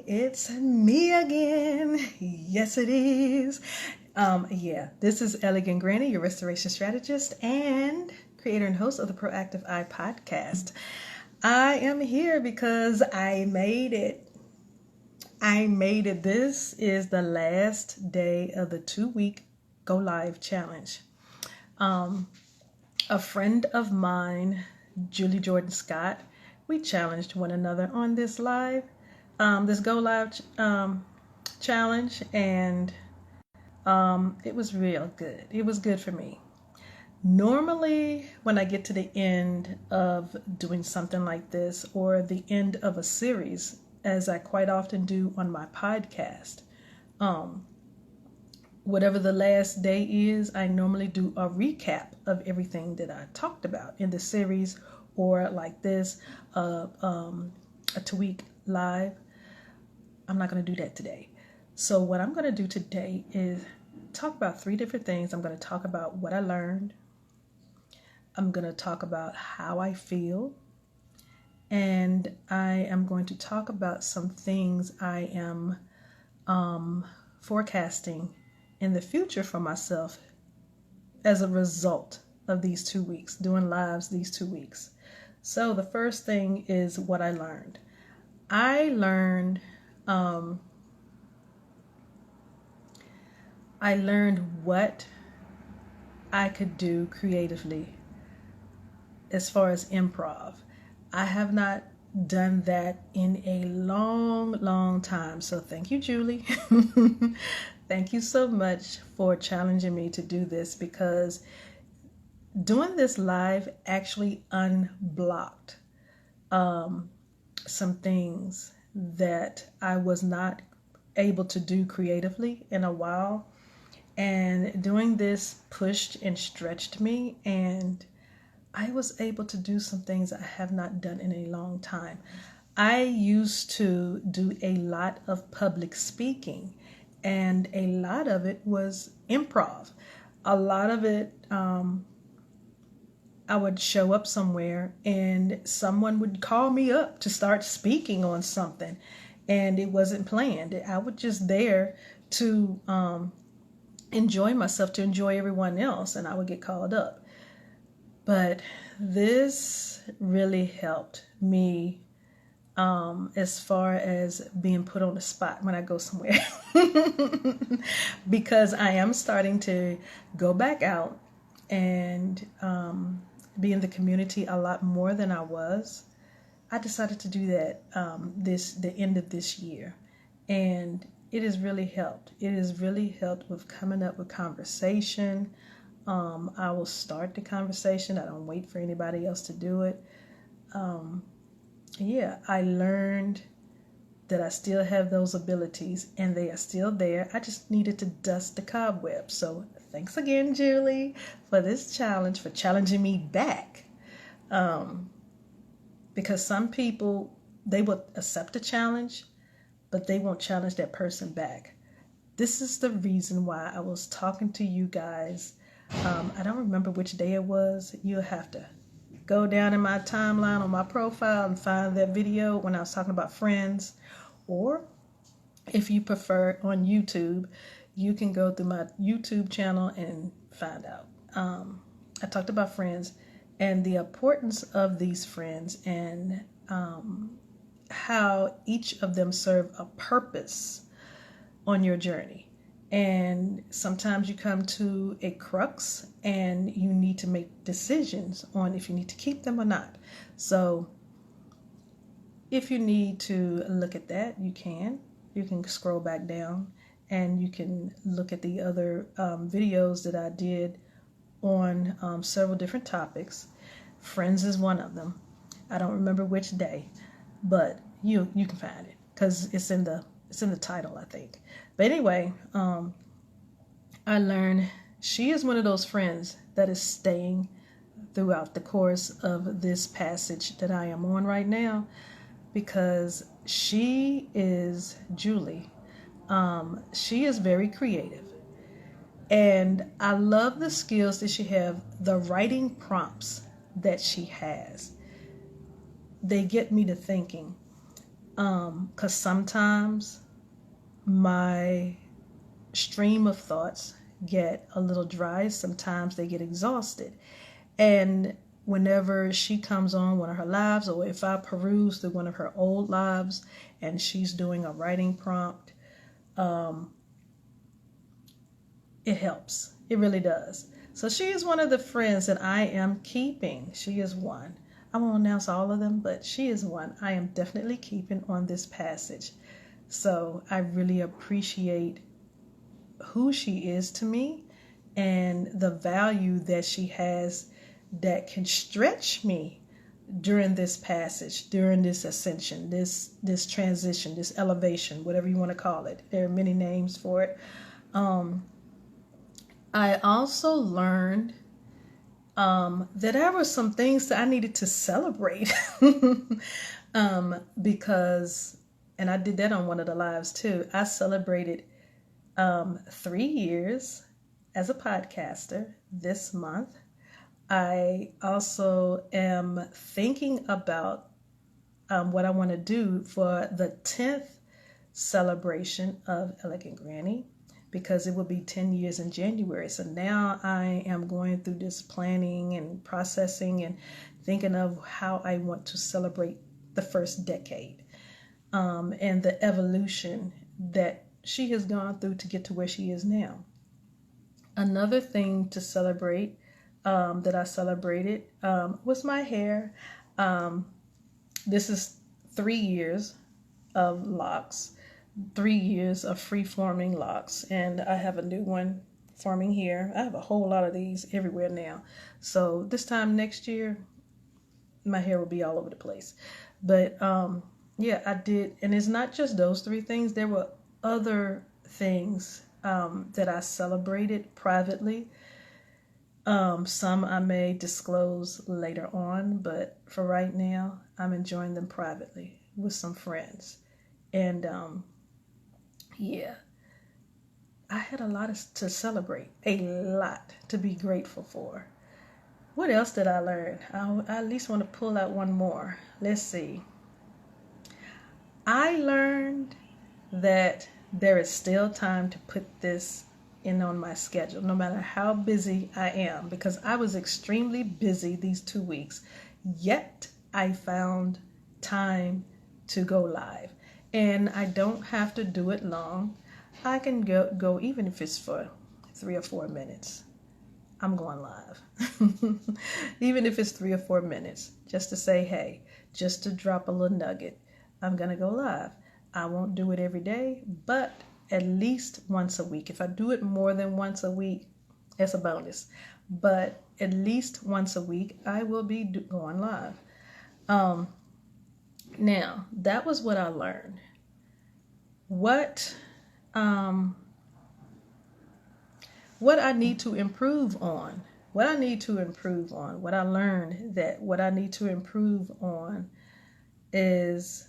it's me again. Yes, it is. This is Elegant Granny, your restoration strategist and creator and host of the Proactive Eye podcast. I am here because I made it. This is the last day of the 2-week Go Live challenge. A friend of mine, Julie Jordan Scott, we challenged one another on this Go Live challenge, and it was real good. It was good for me. Normally, when I get to the end of doing something like this or the end of a series, as I quite often do on my podcast, whatever the last day is, I normally do a recap of everything that I talked about in the series, or like this, a 2-week live. I'm not going to do that today. So what I'm going to do today is talk about 3 different things. I'm going to talk about what I learned. I'm going to talk about how I feel. And I am going to talk about some things I am forecasting in the future for myself as a result of these 2 weeks, doing lives these 2 weeks. So the first thing is what I learned. I learned what I could do creatively as far as improv. I have not done that in a long time. So thank you, Julie. Thank you so much for challenging me to do this, because doing this live actually unblocked some things that I was not able to do creatively in a while. And doing this pushed and stretched me, and I was able to do some things I have not done in a long time. I used to do a lot of public speaking, and a lot of it was improv. A lot of it, I would show up somewhere and someone would call me up to start speaking on something, and it wasn't planned. I was just there to enjoy myself, to enjoy everyone else, and I would get called up. But this really helped me as far as being put on the spot when I go somewhere. Because I am starting to go back out and be in the community a lot more than I was. I decided to do that the end of this year, and it has really helped. It has really helped with coming up with conversation. I will start the conversation. I don't wait for anybody else to do it. I learned that I still have those abilities, and they are still there. I just needed to dust the cobwebs. So thanks again, Julie, for this challenge, for challenging me back. Because some people, they will accept a challenge, but they won't challenge that person back. This is the reason why I was talking to you guys. I don't remember which day it was. You'll have to go down in my timeline on my profile and find that video when I was talking about friends. Or if you prefer on YouTube, you can go through my YouTube channel and find out. I talked about friends and the importance of these friends, and how each of them serve a purpose on your journey. And sometimes you come to a crux and you need to make decisions on if you need to keep them or not. So if you need to look at that, you can scroll back down and you can look at the other videos that I did on several different topics. Friends is one of them. I don't remember which day, but you can find it because it's in the title, I think. But anyway, I learned she is one of those friends that is staying throughout the course of this passage that I am on right now, because she is Julie. She is very creative, and I love the skills that she have. The writing prompts that she has, they get me to thinking. Because sometimes my stream of thoughts get a little dry. Sometimes they get exhausted. And whenever she comes on one of her lives, or if I peruse through one of her old lives and she's doing a writing prompt, it helps. It really does. So she is one of the friends that I am keeping. She is one. I won't announce all of them, but she is one I am definitely keeping on this passage. So I really appreciate who she is to me and the value that she has that can stretch me during this passage, during this ascension, this transition, this elevation, whatever you want to call it. There are many names for it. I also learned that there were some things that I needed to celebrate because, and I did that on one of the lives too. I celebrated 3 years as a podcaster this month. I also am thinking about what I want to do for the 10th celebration of Elegant Granny, because it will be 10 years in January. So now I am going through this planning and processing and thinking of how I want to celebrate the first decade and the evolution that she has gone through to get to where she is now. Another thing to celebrate that I celebrated was my hair. This is 3 years of locks. 3 years of free-forming locks, and I have a new one forming here. I have a whole lot of these everywhere now. So this time next year, my hair will be all over the place. But yeah, I did, and it's not just those 3 things. There were other things that I celebrated privately. Some I may disclose later on, but for right now, I'm enjoying them privately with some friends. And yeah, I had a lot to celebrate, a lot to be grateful for. What else did I learn? I at least want to pull out one more. Let's see. I learned that there is still time to put this in on my schedule, no matter how busy I am, because I was extremely busy these 2 weeks, yet I found time to go live. And I don't have to do it long. I can go even if it's for 3 or 4 minutes. I'm going live. Even if it's 3 or 4 minutes, just to say, hey, just to drop a little nugget, I'm going to go live. I won't do it every day, but at least once a week. If I do it more than once a week, it's a bonus. But at least once a week, I will be going live. Now, that was what I learned. What I need to improve on. What I need to improve on. What I learned that what I need to improve on is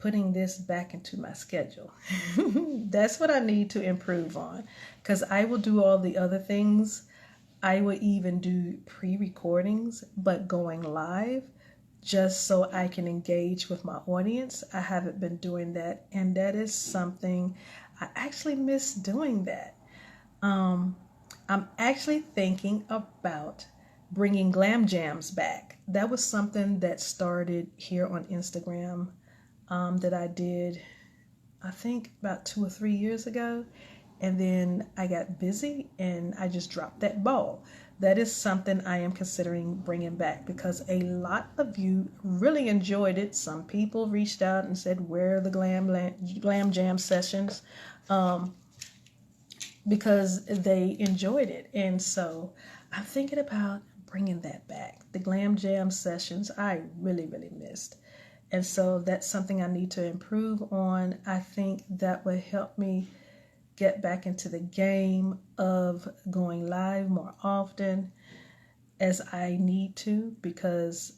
putting this back into my schedule. That's what I need to improve on, because I will do all the other things. I will even do pre-recordings, but going live just so I can engage with my audience. I haven't been doing that, and that is something I actually miss doing that. I'm actually thinking about bringing glam jams back. That was something that started here on Instagram that I did, I think about 2 or 3 years ago. And then I got busy and I just dropped that ball. That is something I am considering bringing back, because a lot of you really enjoyed it. Some people reached out and said, where are the glam jam sessions? Because they enjoyed it. And so I'm thinking about bringing that back. The glam jam sessions I really, really missed. And so that's something I need to improve on. I think that would help me get back into the game of going live more often as I need to, because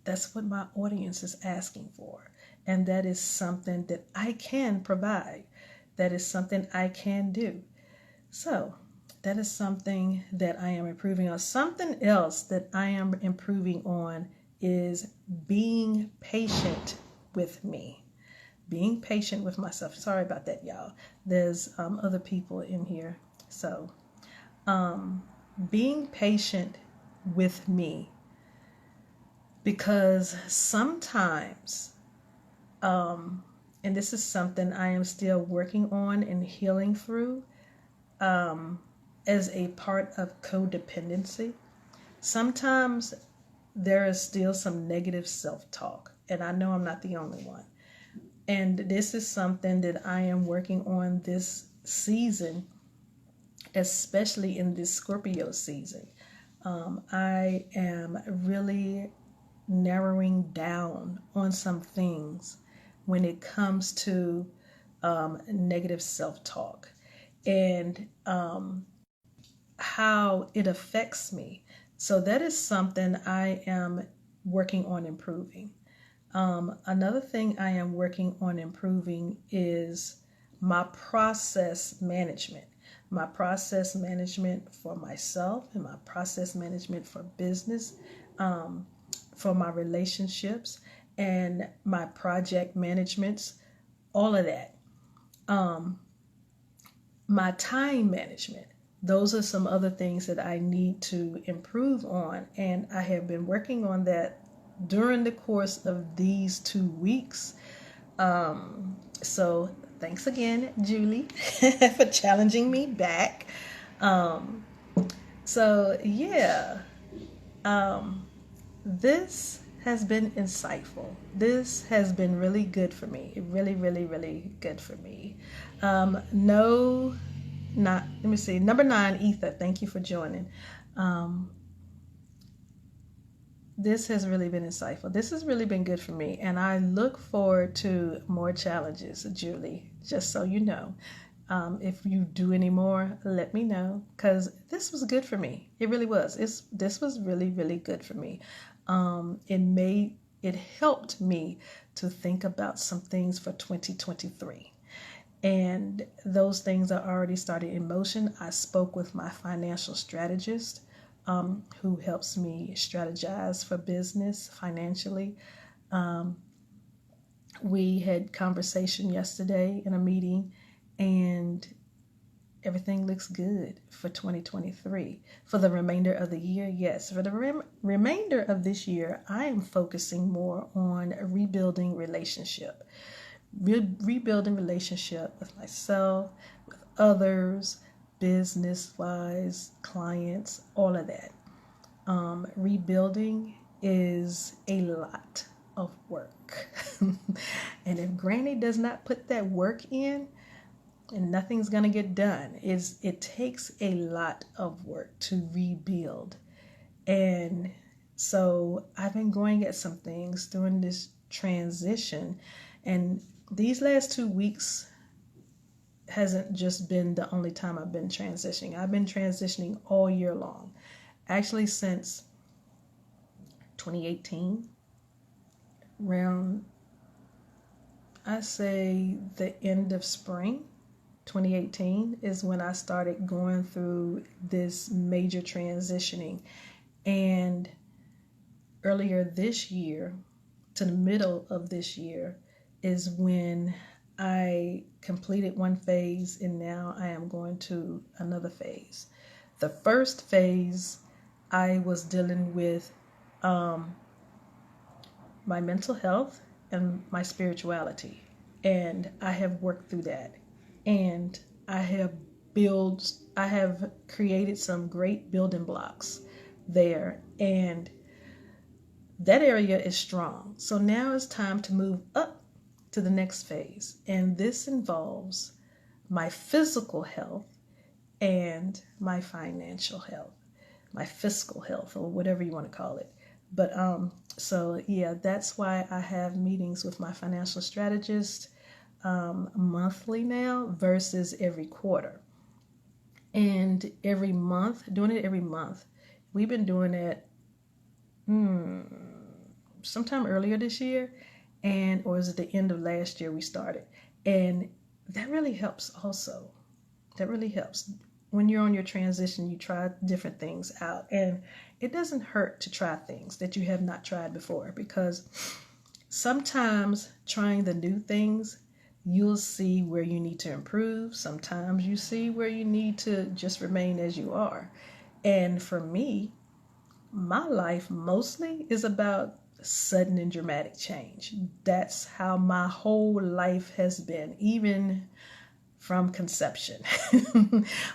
that's what my audience is asking for. And that is something that I can provide. That is something I can do. So that is something that I am improving on. Something else that I am improving on is being patient with me. Being patient with myself. Sorry about that, y'all. There's other people in here. So, being patient with me, because sometimes, and this is something I am still working on and healing through, as a part of codependency. Sometimes there is still some negative self-talk, and I know I'm not the only one. And this is something that I am working on this season, especially in this Scorpio season. I am really narrowing down on some things when it comes to negative self-talk and how it affects me. So that is something I am working on improving. Another thing I am working on improving is my process management. My process management for myself and my process management for business, for my relationships and my project managements, all of that. My time management. Those are some other things that I need to improve on, and I have been working on that during the course of these 2 weeks. So thanks again, Julie, for challenging me back. So yeah, this has been insightful. This has been really good for me. Really, really, really good for me. Let me see. Number 9, Ether. Thank you for joining. This has really been insightful. This has really been good for me. And I look forward to more challenges, Julie, just so you know. If you do any more, let me know, because this was good for me. It really was. This was really, really good for me. It helped me to think about some things for 2023. And those things are already started in motion. I spoke with my financial strategist, who helps me strategize for business financially. We had conversation yesterday in a meeting, and everything looks good for 2023. For the remainder of the year, yes. For the remainder of this year, I am focusing more on rebuilding relationship. Rebuilding relationship with myself, with others, business-wise, clients, all of that. Rebuilding is a lot of work. And if Granny does not put that work in, and nothing's going to get done. It takes a lot of work to rebuild. And so I've been going at some things during this transition, and these last 2 weeks hasn't just been the only time I've been transitioning. I've been transitioning all year long, actually since 2018, around, I say, the end of spring. 2018 is when I started going through this major transitioning. And earlier this year, to the middle of this year, is when I completed one phase, and now I am going to another phase. The first phase, I was dealing with my mental health and my spirituality, and I have worked through that. And I have created some great building blocks there, and that area is strong. So now it's time to move up to the next phase. And this involves my physical health and my financial health, my fiscal health, or whatever you want to call it. But so yeah, that's why I have meetings with my financial strategist monthly now versus every quarter. And every month, doing it every month. We've been doing it sometime earlier this year, or is it the end of last year we started? And that really helps also. That really helps. When you're on your transition, you try different things out, and it doesn't hurt to try things that you have not tried before, because sometimes trying the new things, you'll see where you need to improve. Sometimes you see where you need to just remain as you are. And for me, my life mostly is about sudden and dramatic change. That's how my whole life has been, even from conception.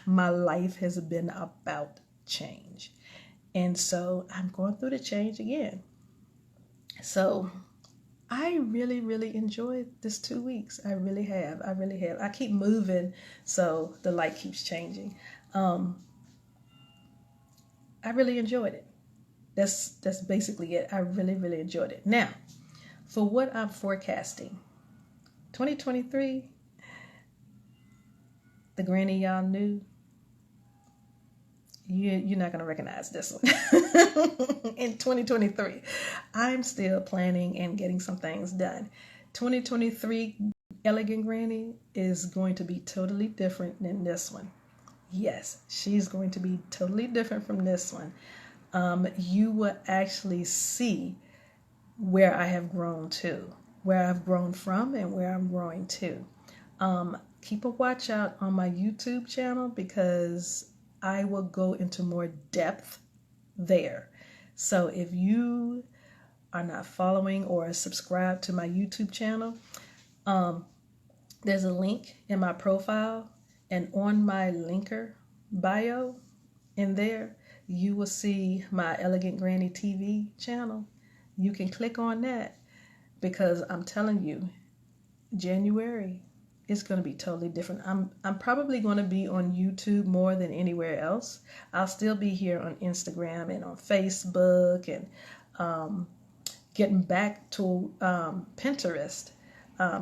My life has been about change. And so I'm going through the change again. So I really, really enjoyed this 2 weeks. I really have. I keep moving, so the light keeps changing. I really enjoyed it. That's basically it. I really, really enjoyed it. Now, for what I'm forecasting, 2023, the granny y'all knew, you're not going to recognize this one. In 2023, I'm still planning and getting some things done. 2023 Elegant Granny is going to be totally different than this one. Yes, she's going to be totally different from this one. You will actually see where I have grown to, where I've grown from, and where I'm growing to. Keep a watch out on my YouTube channel, because I will go into more depth there. So if you are not following or subscribed to my YouTube channel, there's a link in my profile, and on my linker bio in there, you will see my Elegant Granny TV channel. You can click on that, because I'm telling you, January is going to be totally different. I'm probably going to be on YouTube more than anywhere else. I'll still be here on Instagram and on Facebook, and getting back to Pinterest,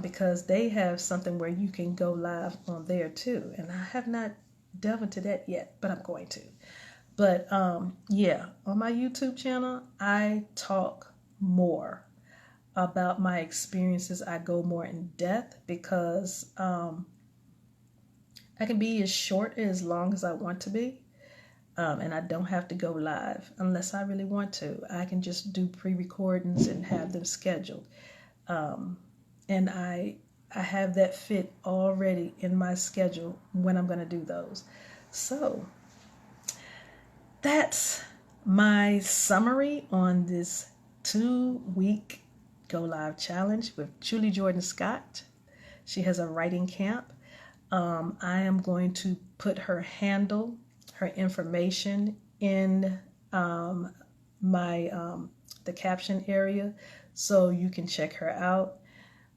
because they have something where you can go live on there too. And I have not delved into that yet, but I'm going to. But yeah, on my YouTube channel, I talk more about my experiences. I go more in depth, because I can be as short as long as I want to be, and I don't have to go live unless I really want to. I can just do pre-recordings and have them scheduled, and I have that fit already in my schedule when I'm going to do those. So that's my summary on this 2-week Go Live Challenge with Julie Jordan Scott. She has a writing camp. I am going to put her handle, her information in the caption area, so you can check her out.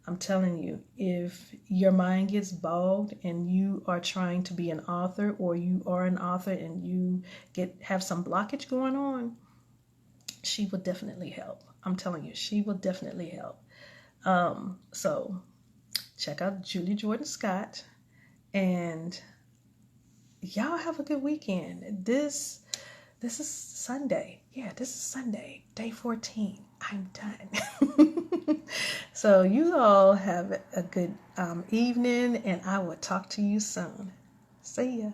I'm telling you, if your mind gets bogged and you are trying to be an author, or you are an author and you have some blockage going on, she will definitely help. I'm telling you, she will definitely help. So check out Julie Jordan Scott, and y'all have a good weekend. This is Sunday. Yeah, this is Sunday, day 14. I'm done. So you all have a good evening, and I will talk to you soon. See ya.